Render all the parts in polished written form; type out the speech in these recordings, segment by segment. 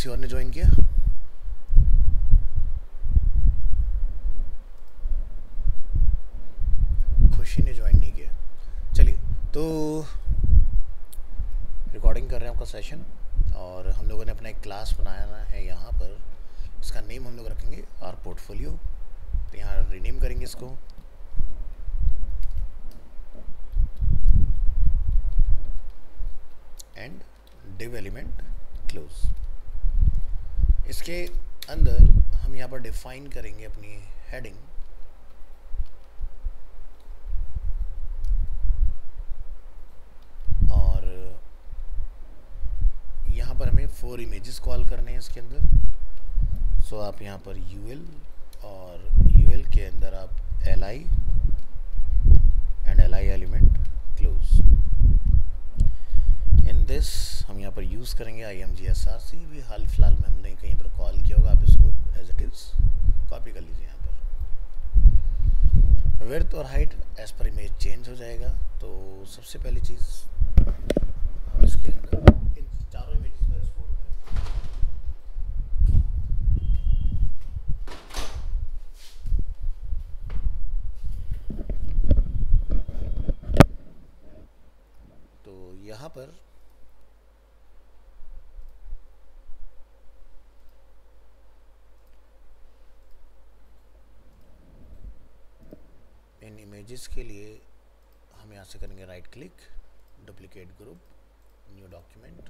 किसी और ने ज्वाइन किया? खुशी ने ज्वाइन नहीं किया। चलिए, तो रिकॉर्डिंग कर रहे हैं आपका सेशन, और हम लोगों ने अपना एक क्लास बनाया है यहाँ पर। इसका नेम हम लोग रखेंगे आर पोर्टफोलियो। तो यहाँ रीनेम करेंगे इसको, एंड div एलिमेंट क्लोज। इसके अंदर हम यहाँ पर डिफाइन करेंगे अपनी हेडिंग, और यहाँ पर हमें 4 इमेजेस कॉल करने हैं इसके अंदर। सो आप यहाँ पर ul, और ul के अंदर आप li and li element close. In this हम यहाँ पर यूज़ करेंगे imgsrc। भी हाल फिलहाल में हमने कहीं पर कॉल किया होगा, आप इसको एज इट इज़ कॉपी कर लीजिए। यहाँ पर विड्थ और height as per image change हो जाएगा। तो सबसे पहली चीज़ हम इसके अंदर इन चारों इमेजेस को एक्सपोर्ट करेंगे। तो यहाँ पर इन इमेजेस के लिए हम यहाँ से करेंगे right click, duplicate group, new document,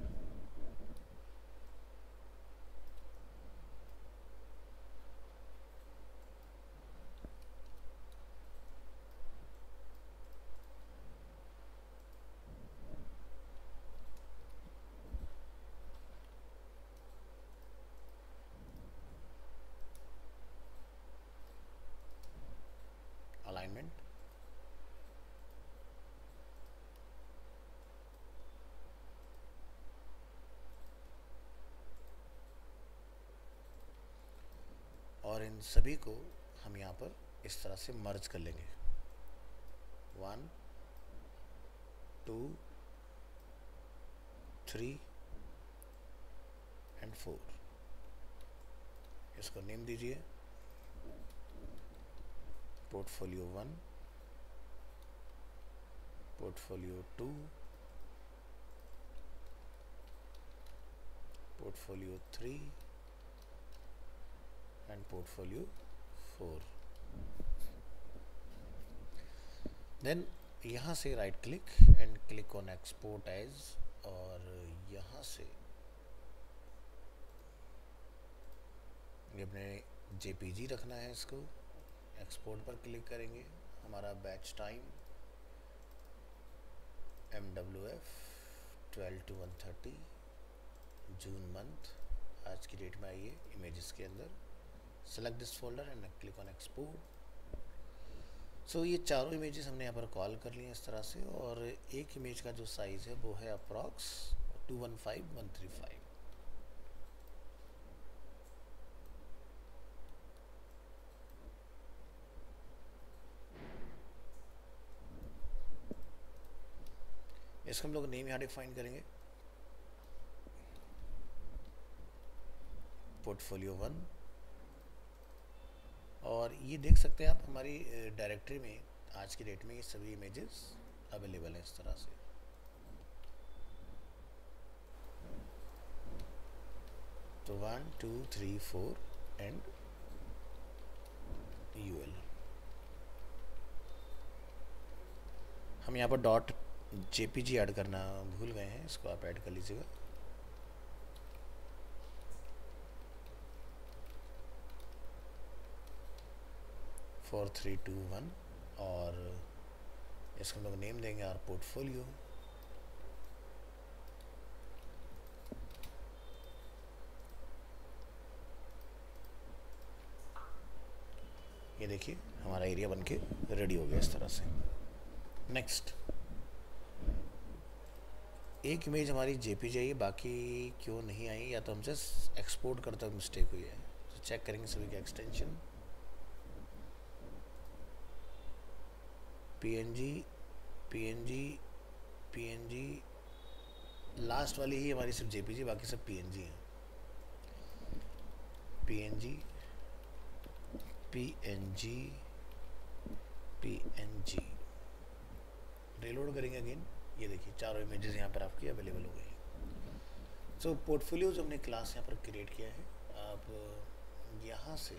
alignment, और इन सभी को हम यहाँ पर इस तरह से मर्ज कर लेंगे। 1 2 3 एंड 4। इसको नेम दीजिए portfolio 1, portfolio 2, portfolio 3 and portfolio 4। Then यहाँ से right click and click on export as, और यहाँ से ये अपने जेपीजी रखना है। इसको एक्सपोर्ट पर क्लिक करेंगे। हमारा batch time MWF 12 to 130, June month, आज की डेट में आई है इमेजेस के अंदर। Select this folder and click on export. So ये चारों इमेजेस हमने यहाँ पर कॉल कर लिए इस तरह से, और एक इमेज का जो साइज़ है वो है अप्रॉक्स 215135। इसको हम लोग नेम यहाँ डिफाइन करेंगे पोर्टफोलियो 1, और ये देख सकते हैं आप हमारी डायरेक्टरी में आज की डेट में ये सभी इमेजेस अवेलेबल हैं इस तरह से। तो 1 2 3 4 एंड ul। हम यहाँ पर डॉट जेपीजी ऐड करना भूल गए हैं, इसको आप ऐड कर लीजिएगा। फोर 3 2 1, और इसको हम लोग नेम देंगे आर पोर्टफोलियो। ये देखिए हमारा एरिया बनके रेडी हो गया इस तरह से। नेक्स्ट, एक इमेज हमारी जेपीजी आई है, बाकी क्यों नहीं आई? या तो हमसे एक्सपोर्ट करते वक्त मिस्टेक हुई है। तो चेक करेंगे सभी के extension, PNG PNG PNG, last वाली ही हमारी सिर्फ जेपीजी, बाकी सब पीएनजी हैं। PNG PNG PNG रीलोड करेंगे अगेन, ये देखिए चारों इमेजेस यहाँ पर आपकी अवेलेबल हो गई। सो पोर्टफोलियो जो हमने क्लास यहाँ पर क्रिएट किया है, आप यहाँ से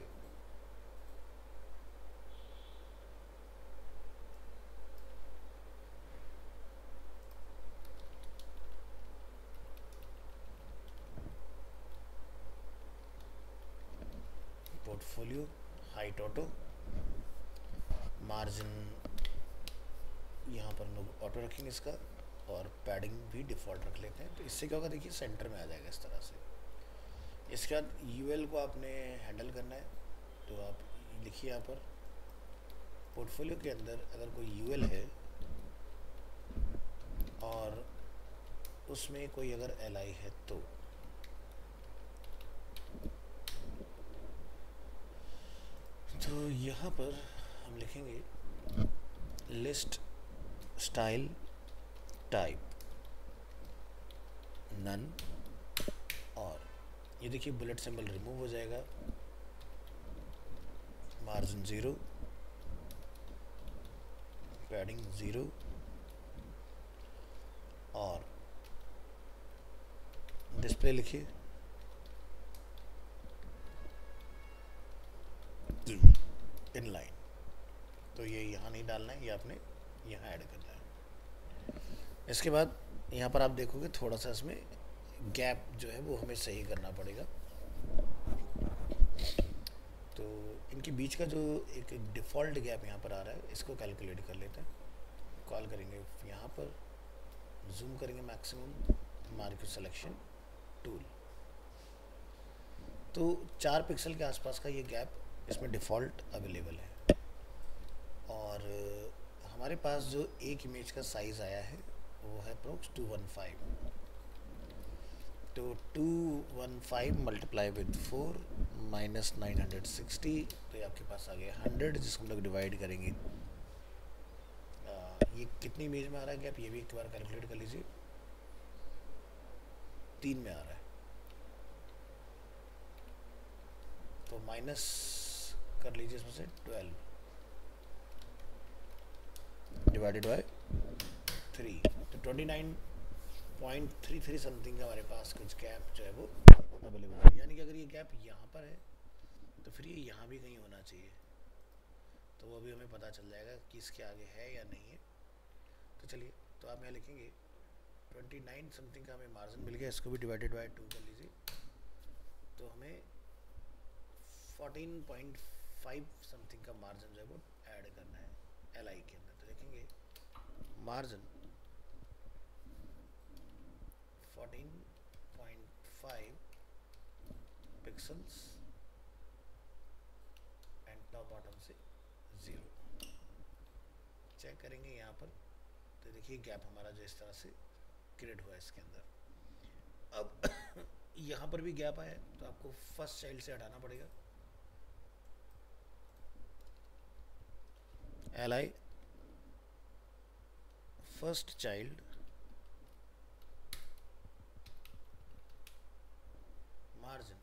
पोर्टफोलियो, हाइट ऑटो, मार्जिन यहाँ पर हम लोग ऑटो रखेंगे इसका, और पैडिंग भी डिफ़ॉल्ट रख लेते हैं। तो इससे क्या होगा, देखिए सेंटर में आ जाएगा इस तरह से। इसके बाद यूएल को आपने हैंडल करना है, तो आप लिखिए यहाँ पर पोर्टफोलियो के अंदर अगर कोई यूएल है और उसमें कोई अगर एलआई है तो यहाँ पर हम लिखेंगे लिस्ट स्टाइल टाइप नन, और ये देखिए बुलेट सिंबल रिमूव हो जाएगा, मार्जिन 0, पैडिंग 0, और डिस्प्ले लिखिए इनलाइन। तो ये यहाँ नहीं डालना है, ये आपने यहाँ ऐड करना है। इसके बाद यहाँ पर आप देखोगे थोड़ा सा इसमें गैप जो है वो हमें सही करना पड़ेगा। तो इनके बीच का जो एक डिफ़ॉल्ट गैप यहाँ पर आ रहा है, इसको कैलकुलेट कर लेते हैं। कॉल करेंगे यहाँ पर, जूम करेंगे मैक्सिमम, मार्क सिलेक्शन टूल, तो 4 पिक्सल के आसपास का ये गैप इसमें डिफ़ॉल्ट अवेलेबल है। और हमारे पास जो एक इमेज का साइज़ आया है वो है अप्रोक्स 215। तो 215 मल्टीप्लाई विद 4 माइनस 960, तो ये आपके पास आ गया 100, जिसको हम लोग डिवाइड करेंगे। ये कितनी इमेज में आ रहा है गैप, ये भी एक बार कैलकुलेट कर लीजिए। 3 में आ रहा है, तो माइनस कर लीजिए इसमें से 12 डिवाइडेड बाय 3, तो 29.33 समथिंग का हमारे पास कुछ गैप जो है वो अवेलेबल है। यानी कि अगर ये गैप यहाँ पर है तो फिर ये यहाँ भी कहीं होना चाहिए, तो वो भी हमें पता चल जाएगा कि इसके आगे है या नहीं है। तो चलिए, तो आप यहाँ लिखेंगे 29 समथिंग का हमें मार्जिन मिल गया, इसको भी डिवाइडेड बाय 2 कर लीजिए, तो हमें 14.5 समथिंग का मार्जिन जो है वो ऐड करना है एलआई के अंदर। तो देखेंगे margin 14.5 pixels and top bottom से 0। चेक करेंगे यहाँ पर, तो देखिए गैप हमारा जो इस तरह से क्रिएट हुआ है इसके अंदर। अब यहाँ पर भी गैप आया है, तो आपको फर्स्ट चाइल्ड से हटाना पड़ेगा। LI first child margin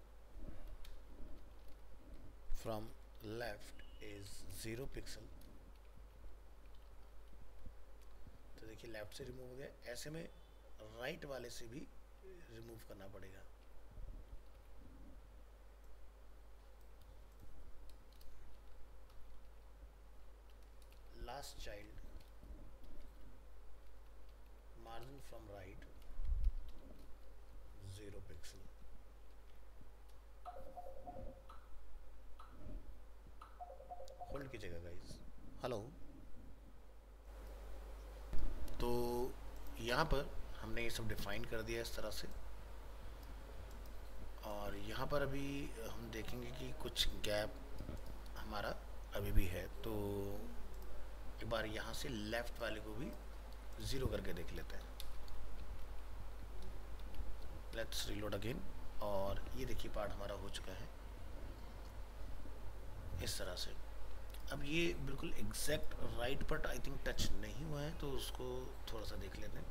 from left is 0 pixel. तो देखिए लेफ्ट से रिमूव हो गया, ऐसे में राइट वाले से भी रिमूव करना पड़ेगा। Last child margin from right 0 pixel. Hold कीजिएगा गाइस। हेलो। तो यहाँ पर हमने ये सब डिफाइन कर दिया इस तरह से, और यहाँ पर अभी हम देखेंगे कि कुछ गैप हमारा अभी भी है। तो एक बार यहाँ से लेफ्ट वाले को भी 0 करके देख लेते हैं। लेट्स रीलोड अगेन, और ये देखिए पार्ट हमारा हो चुका है इस तरह से। अब ये बिल्कुल एग्जैक्ट राइट पर आई थिंक टच नहीं हुआ है, तो उसको थोड़ा सा देख लेते हैं।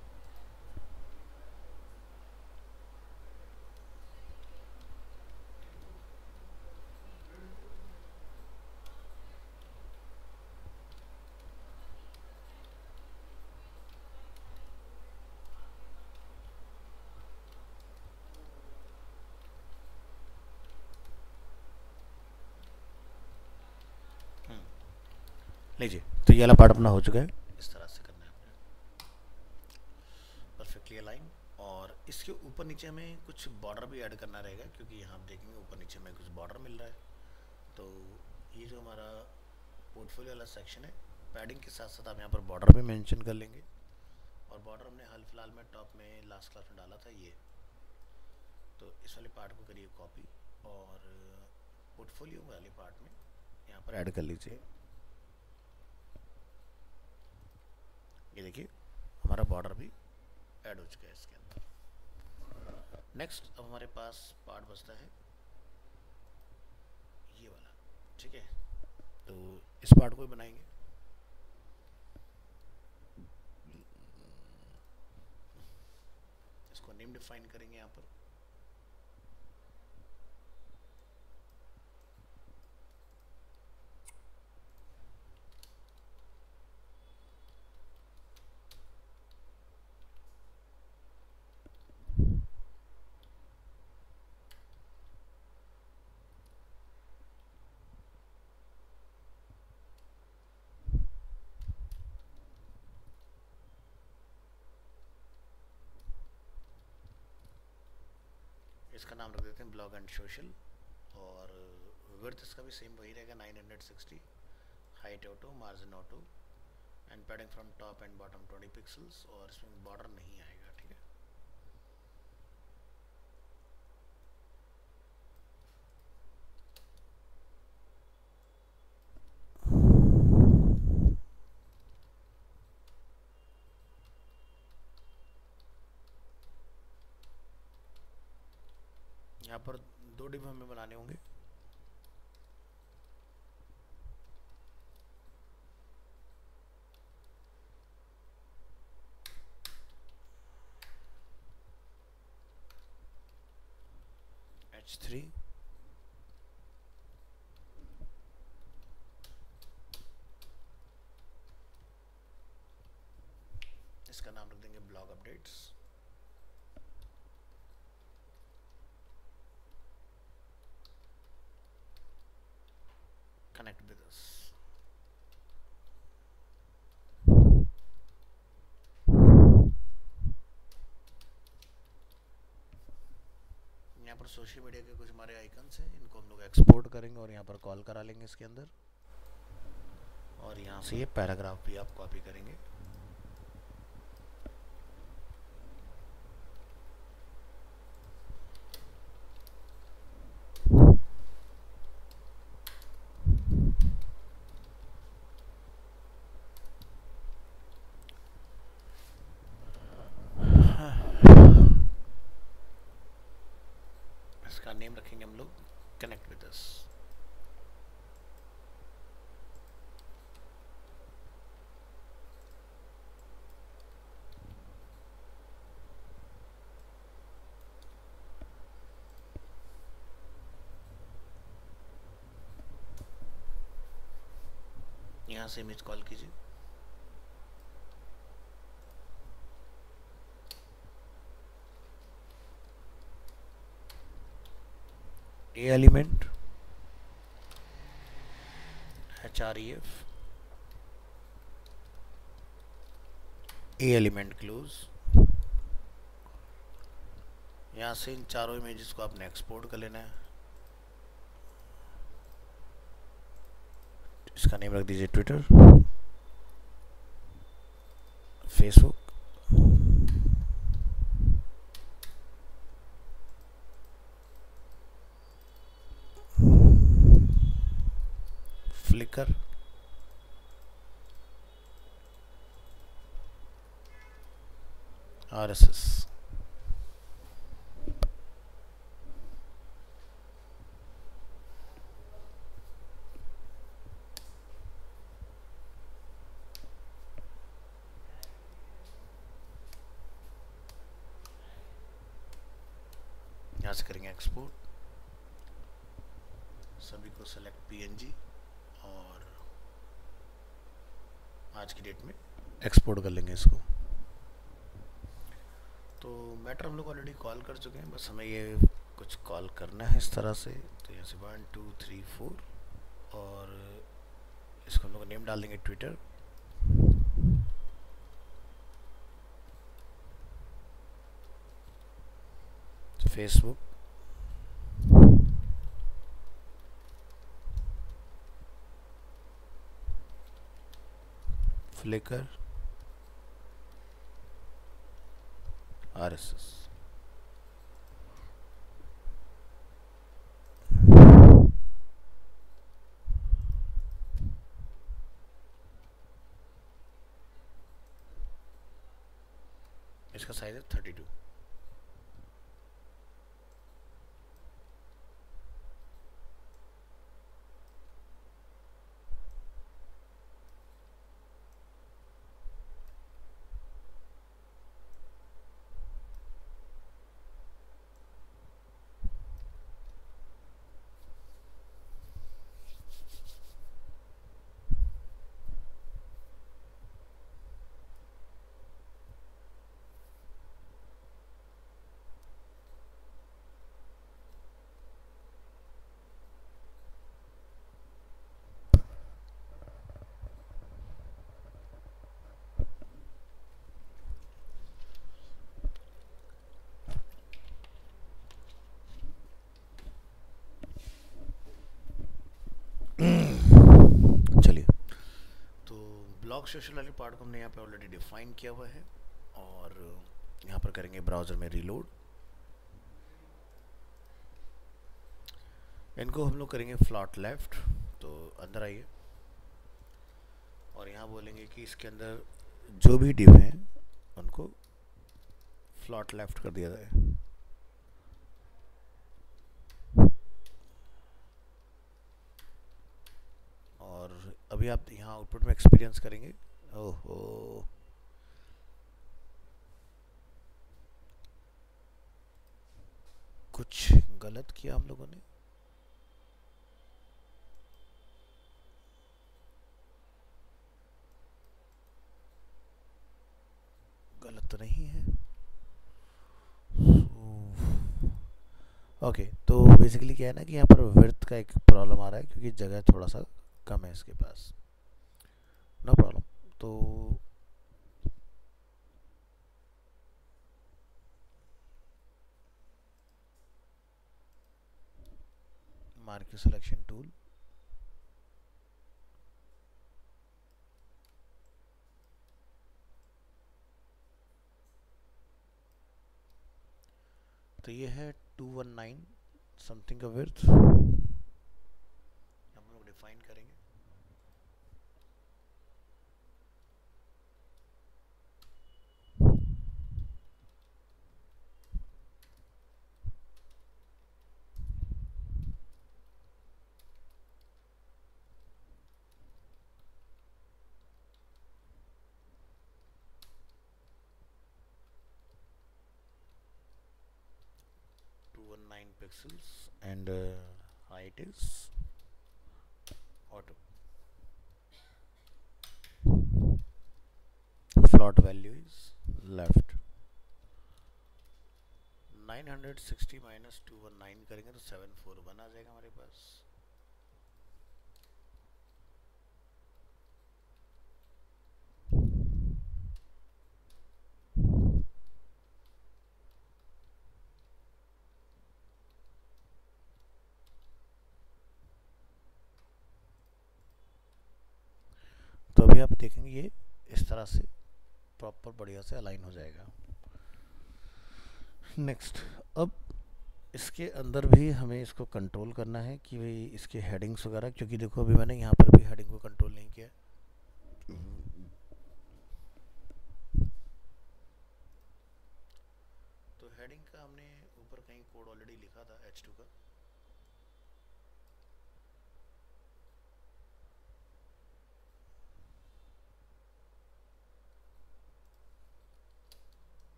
लीजिए, तो ये वाला पार्ट अपना हो चुका है। इस तरह से करना है आपने, परफेक्टली अलाइन। और इसके ऊपर नीचे हमें कुछ बॉर्डर भी ऐड करना रहेगा, क्योंकि यहाँ आप देखेंगे ऊपर नीचे में कुछ बॉर्डर मिल रहा है। तो ये जो हमारा पोर्टफोलियो वाला सेक्शन है, पैडिंग के साथ साथ आप यहाँ पर बॉर्डर भी मेंशन कर लेंगे। और बॉर्डर हमने हाल फिलहाल में टॉप में लास्ट क्लास में डाला था ये। तो इस वाले पार्ट को करिए कॉपी और पोर्टफोलियो वाले पार्ट में यहाँ पर ऐड कर लीजिए। ये देखिए हमारा बॉर्डर भी ऐड हो चुका है इसके अंदर। नेक्स्ट अब हमारे पास पार्ट बचता है ये वाला, ठीक है। तो इस पार्ट को भी बनाएंगे। इसको नेम डिफाइन करेंगे यहाँ पर। इसका नाम रख देते हैं ब्लॉग एंड सोशल। और विड्थ इसका भी सेम वही रहेगा 960, height auto, margin auto, and padding from top and bottom 20 pixels. और इसमें बॉर्डर नहीं आएगा, ठीक है। यहाँ पर 2 डिब्बे हमें बनाने होंगे। H3 इसका नाम रख देंगे blog updates. Connect with us. यहाँ पर सोशल मीडिया के कुछ हमारे आइकन्स हैं, इनको हम लोग एक्सपोर्ट करेंगे और यहाँ पर कॉल करा लेंगे इसके अंदर। और यहाँ से ये पैराग्राफ भी आप कॉपी करेंगे। इसका नेम रखेंगे हम लोग कनेक्ट विद अस। यहाँ से इमेज कॉल कीजिए। ए एलिमेंट href, ए एलिमेंट क्लोज। यहाँ से इन चारों इमेजेस को आपने एक्सपोर्ट कर लेना है। इसका नेम रख दीजिए ट्विटर, फेसबुक, फ्लिकर, RSS। यहाँ से करेंगे एक्सपोर्ट, सभी को सेलेक्ट PNG और आज की डेट में एक्सपोर्ट कर लेंगे इसको। तो मैटर हम लोग ऑलरेडी कॉल कर चुके हैं, बस हमें ये कुछ कॉल करना है इस तरह से। तो यहाँ से 1 2 3 4 और इसको हम लोग नेम डाल देंगे ट्विटर, फेसबुक, फ्लिकर, RSS। इसका साइज है 32। चलिए, तो ब्लॉग सोशल वाले पार्ट को हमने यहाँ पे ऑलरेडी डिफाइन किया हुआ है, और यहाँ पर करेंगे ब्राउज़र में रीलोड। इनको हम लोग करेंगे फ्लॉट लेफ्ट, तो अंदर आइए और यहाँ बोलेंगे कि इसके अंदर जो भी डिव हैं उनको फ्लॉट लेफ्ट कर दिया जाए। और अभी आप यहाँ आउटपुट में एक्सपीरियंस करेंगे, ओहो कुछ गलत किया हम लोगों ने। गलत तो नहीं है। ओके, तो बेसिकली क्या है ना कि यहाँ पर विड्थ का एक प्रॉब्लम आ रहा है क्योंकि जगह थोड़ा सा कम है इसके पास। No problem. तो मार्क्यू सिलेक्शन टूल, तो ये है 219 समथिंग का विड्थ हम लोग डिफाइन करेंगे। Nine pixels and height is auto. Float value is left. 960 minus 219 करेंगे तो 741 आ जाएगा हमारे पास। तो अभी आप देखेंगे ये इस तरह से प्रॉपर बढ़िया से अलाइन हो जाएगा। नेक्स्ट, अब इसके अंदर भी हमें इसको कंट्रोल करना है कि भाई इसके हेडिंग्स वगैरह, क्योंकि देखो अभी मैंने यहाँ पर भी हेडिंग को कंट्रोल नहीं किया। तो हेडिंग का हमने ऊपर कहीं कोड ऑलरेडी लिखा था H2 का,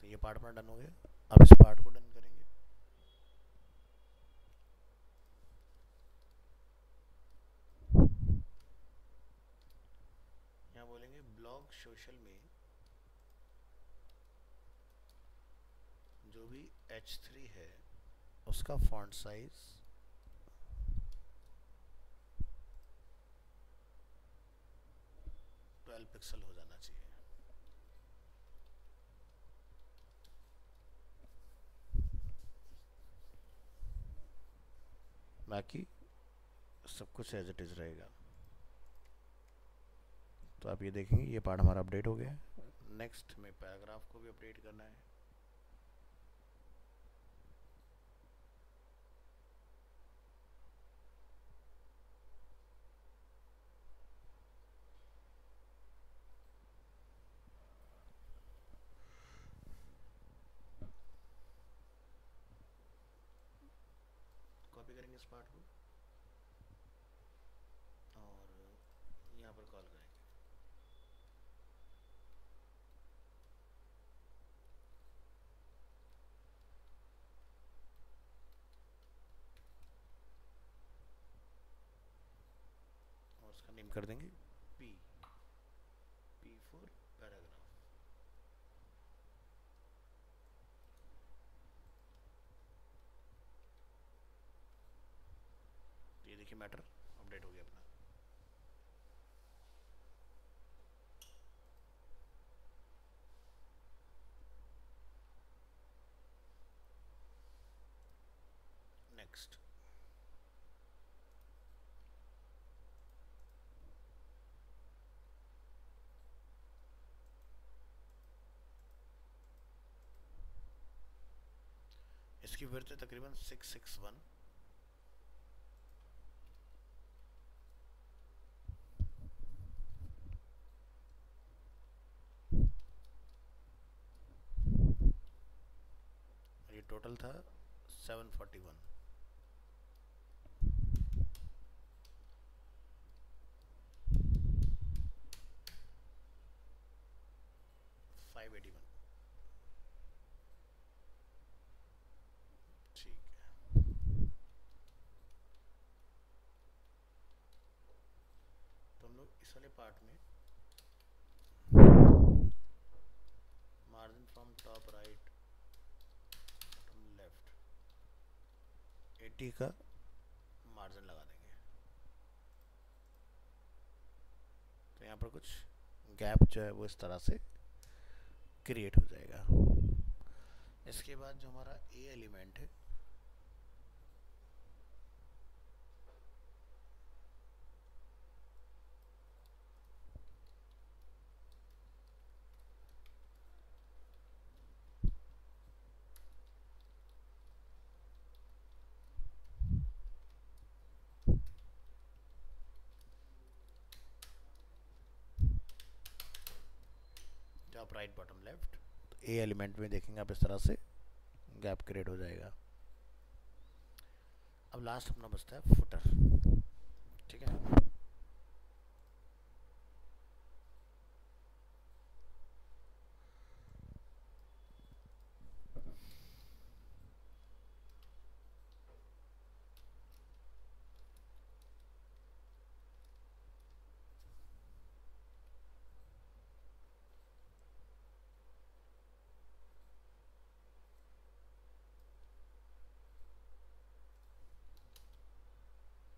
तो ये पार्ट में डन हो गया। अब इस पार्ट को डन करेंगे। यहाँ बोलेंगे ब्लॉग सोशल में जो भी H3 है उसका फॉन्ट साइज 12 पिक्सल हो जाना चाहिए। बाकी सब कुछ एज इट इज़ रहेगा। तो आप ये देखेंगे ये पार्ट हमारा अपडेट हो गया है। नेक्स्ट में पैराग्राफ को भी अपडेट करना है। कॉपी करेंगे इस पार्ट को और यहाँ पर कॉल करेंगे। और उसका नेम कर देंगे P फॉर पैराग्राफ। ये देखिए मैटर अपडेट हो गया अपना। नेक्स्ट इसकी विड्थ है तकरीबन 661। ये टोटल था 741। 581। ठीक है। तो हम लोग इस वाले पार्ट में margin from top right bottom left 80 का मार्जिन लगा देंगे। तो यहाँ पर कुछ गैप जो है वो इस तरह से क्रिएट हो जाएगा। इसके बाद जो हमारा ए एलिमेंट है टॉप राइट बॉटम लेफ्ट, तो ए एलिमेंट में देखेंगे आप इस तरह से गैप क्रिएट हो जाएगा। अब लास्ट अपना बचता है फुटर। ठीक है,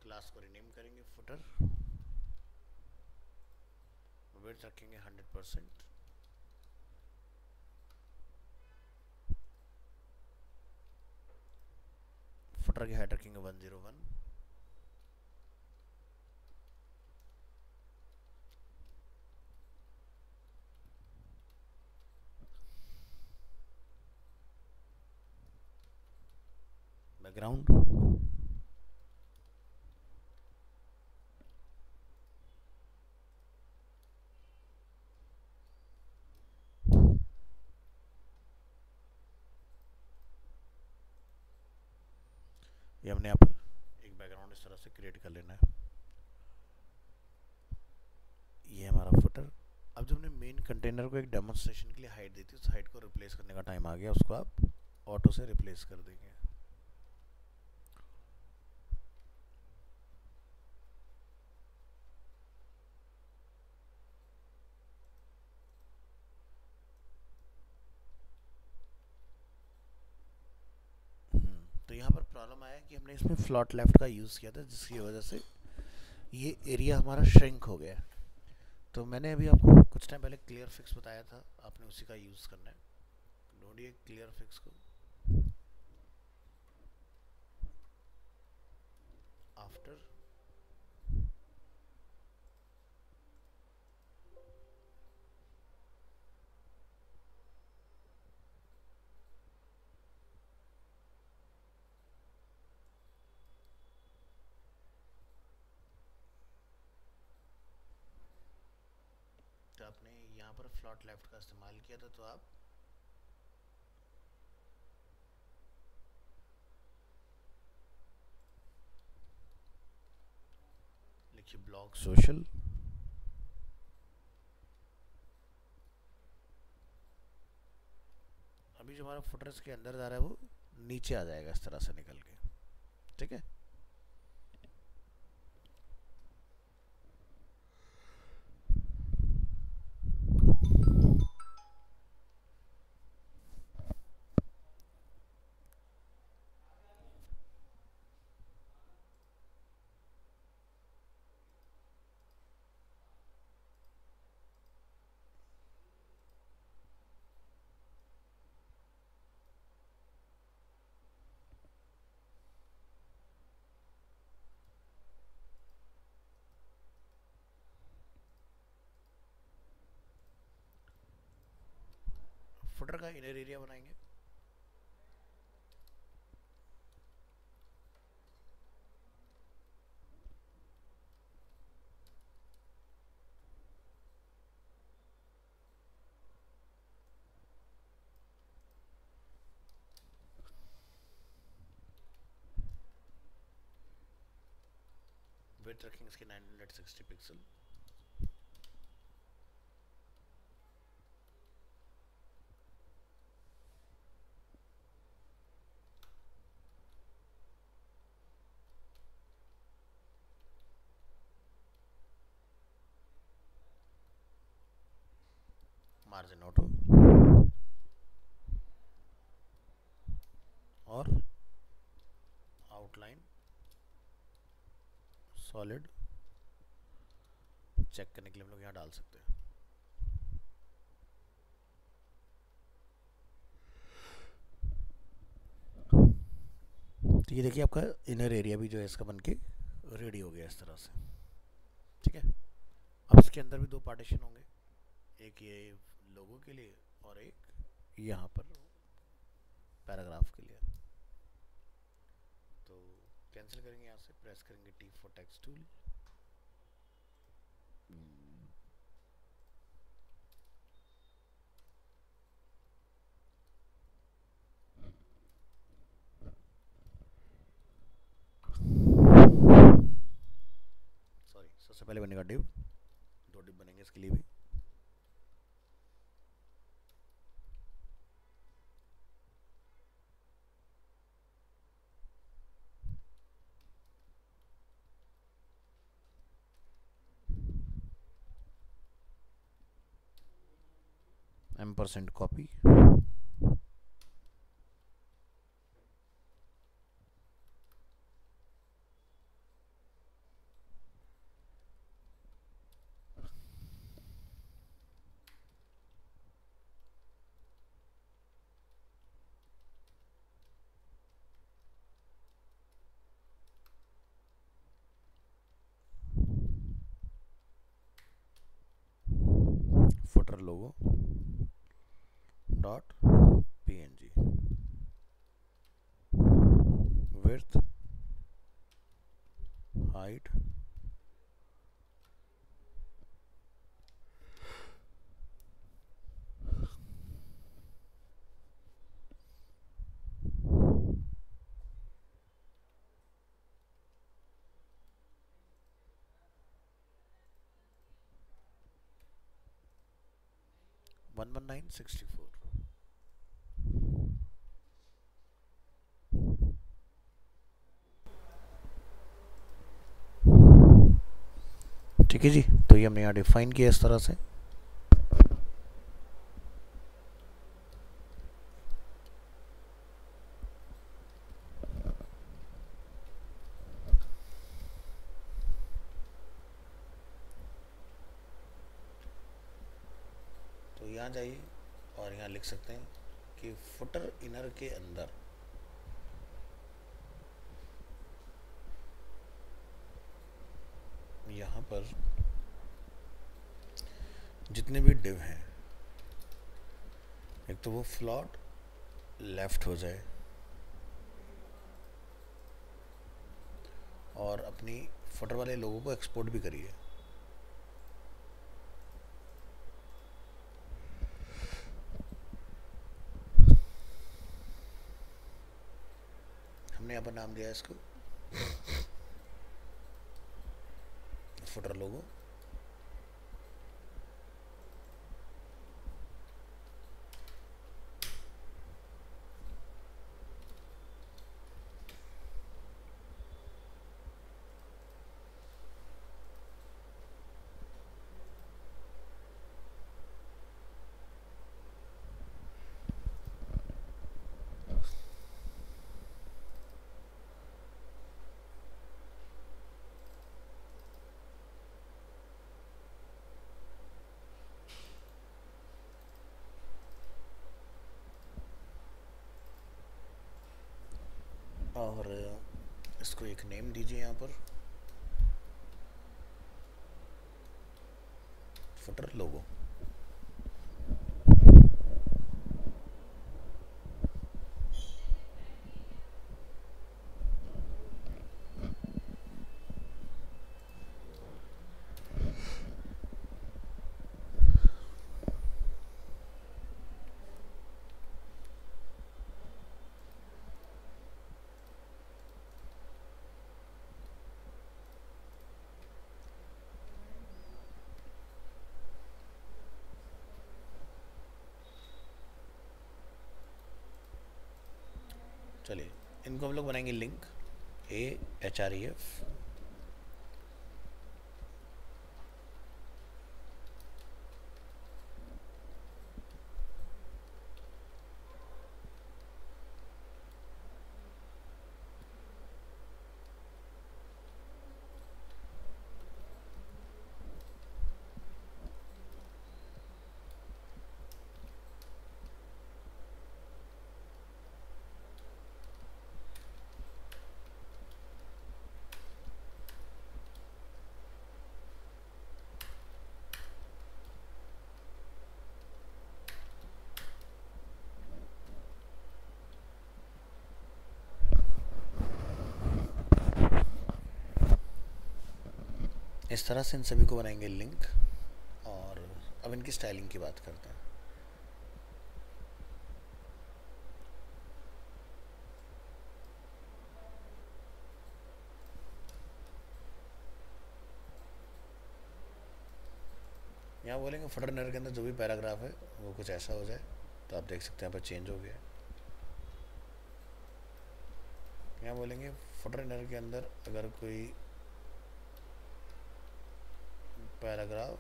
क्लास को रिनेम करेंगे फुटर, विड्थ रखेंगे 100%, फुटर की हाइट रखेंगे 101, बैकग्राउंड ये हमने यहाँ पर एक बैकग्राउंड इस तरह से क्रिएट कर लेना है। ये हमारा फुटर। अब जब हमने मेन कंटेनर को एक डेमोन्स्ट्रेशन के लिए हाइट दी थी, उस हाइट को रिप्लेस करने का टाइम आ गया, उसको आप ऑटो से रिप्लेस कर देंगे। कि हमने इसमें फ्लॉट लेफ्ट का यूज़ किया था, जिसकी वजह से ये एरिया हमारा श्रिंक हो गया। तो मैंने अभी आपको कुछ टाइम पहले क्लियर फिक्स बताया था, आपने उसी का यूज़ करना है। ढूंढिए क्लियर फिक्स को। आफ्टर तो आपने यहाँ पर फ्लॉट लेफ्ट का इस्तेमाल किया था, तो आप लिखिए ब्लॉग सोशल, अभी जो हमारा फुटर इसके अंदर जा रहा है वो नीचे आ जाएगा इस तरह से निकल के, ठीक है। फुटर का इनर एरिया बनाएंगे। विड्थ रखेंगे इसके 960 पिक्सल। मार्जिन ऑटो और आउटलाइन सॉलिड चेक करने के लिए हम लोग यहाँ डाल सकते हैं। तो ये देखिए आपका इनर एरिया भी जो है इसका बनके रेडी हो गया इस तरह से, ठीक है। अब इसके अंदर भी दो पार्टीशन होंगे, एक ये लोगो के लिए और एक यहाँ पर पैराग्राफ के लिए। तो कैंसिल करेंगे, यहाँ से प्रेस करेंगे T for text tool, sorry सबसे पहले बनेगा डिव, दो डिव बनेंगे इसके लिए भी। M% कॉपी, फुटर लोगो dot png, width height one 1964। ठीक है जी, तो ये हमने यहाँ डिफाइन किया इस तरह से। जाइए और यहाँ लिख सकते हैं कि फुटर इनर के अंदर यहाँ पर जितने भी डिव हैं, एक तो वो फ्लॉट लेफ्ट हो जाए और अपनी फुटर वाले लोगों को एक्सपोर्ट भी करिए। हमने यहाँ पर नाम दिया है इसको फुटर लोगो। और इसको एक नेम दीजिए यहाँ पर, फुटर लोगो। चलिए इनको हम लोग बनाएंगे लिंक AHREF। इस तरह से इन सभी को बनाएंगे लिंक। और अब इनकी स्टाइलिंग की बात करते हैं। यहाँ बोलेंगे फुटर इनर के अंदर जो भी पैराग्राफ है वो कुछ ऐसा हो जाए, तो आप देख सकते हैं यहाँ पर चेंज हो गया। यहाँ बोलेंगे फुटर इनर के अंदर अगर कोई पैराग्राफ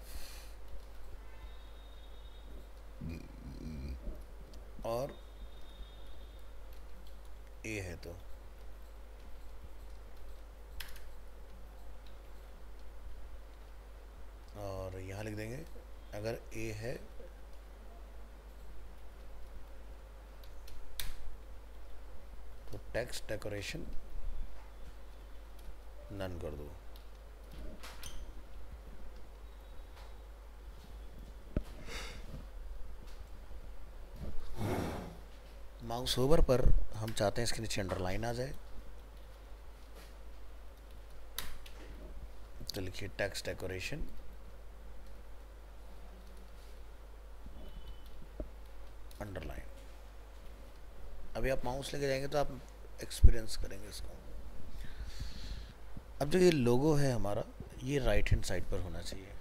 और ए है तो और यहाँ लिख देंगे अगर ए है तो टेक्स्ट डेकोरेशन नन कर दो। माउस ओवर पर हम चाहते हैं इसके नीचे अंडरलाइन आ जाए, तो लिखिए टेक्स्ट डेकोरेशन अंडरलाइन। अभी आप माउस लेके जाएंगे तो आप एक्सपीरियंस करेंगे इसको। अब जो ये लोगो है हमारा, ये राइट हैंड साइड पर होना चाहिए।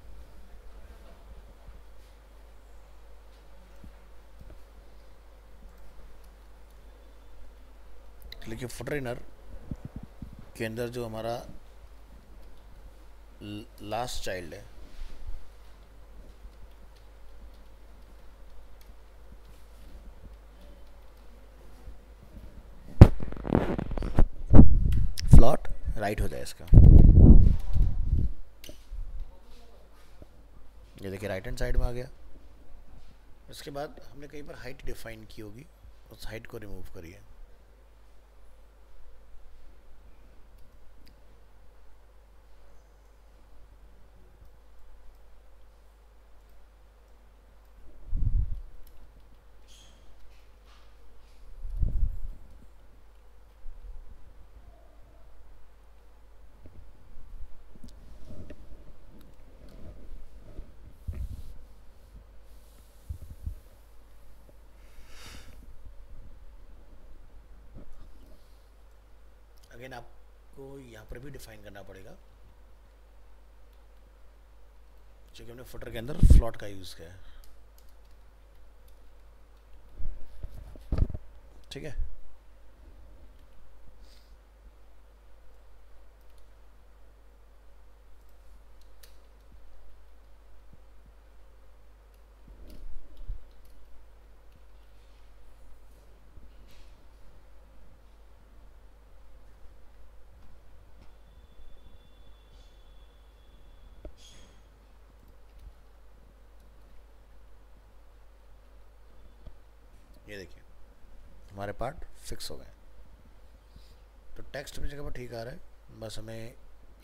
देखिए फुटर इनर के अंदर जो हमारा लास्ट चाइल्ड है, फ्लॉट राइट हो जाए इसका। ये देखिए राइट हैंड साइड में आ गया। इसके बाद हमने कई बार हाइट डिफाइन की होगी, उस हाइट को रिमूव करिए। अगेन आपको यहाँ पर भी डिफाइन करना पड़ेगा, क्योंकि हमने फुटर के अंदर फ्लॉट का यूज़ किया है। ठीक है, ये देखिए हमारे पार्ट फिक्स हो गए। तो टेक्स्ट अपनी जगह पर ठीक आ रहा है, बस हमें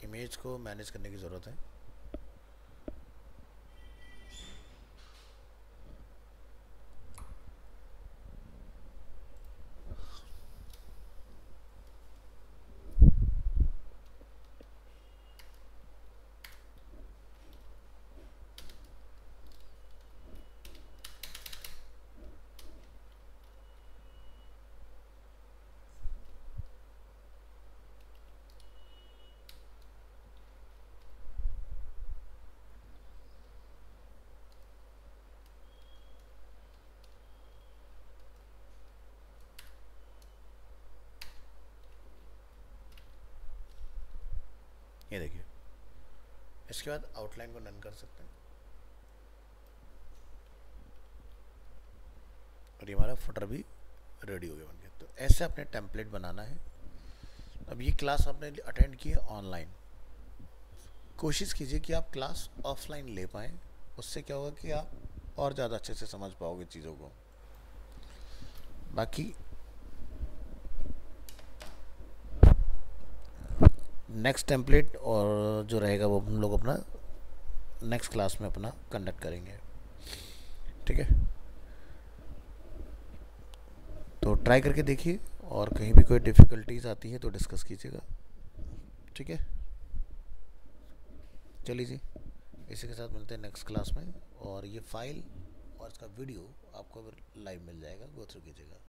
इमेज को मैनेज करने की ज़रूरत है। ये देखिए, इसके बाद आउटलाइन को नन कर सकते हैं और ये हमारा फुटर भी रेडी हो गया बन गया। तो ऐसे अपने टेम्पलेट बनाना है। अब ये क्लास आपने अटेंड की है ऑनलाइन, कोशिश कीजिए कि आप क्लास ऑफलाइन ले पाएँ। उससे क्या होगा कि आप और ज़्यादा अच्छे से समझ पाओगे चीज़ों को। बाकी नेक्स्ट टेम्पलेट और जो रहेगा वो हम लोग अपना नेक्स्ट क्लास में अपना कंडक्ट करेंगे। ठीक है, तो ट्राई करके देखिए और कहीं भी कोई डिफ़िकल्टीज आती है तो डिस्कस कीजिएगा। ठीक है, चलिए जी, इसी के साथ मिलते हैं नेक्स्ट क्लास में। और ये फाइल और इसका वीडियो आपको लाइव मिल जाएगा, गो थ्रू कीजिएगा।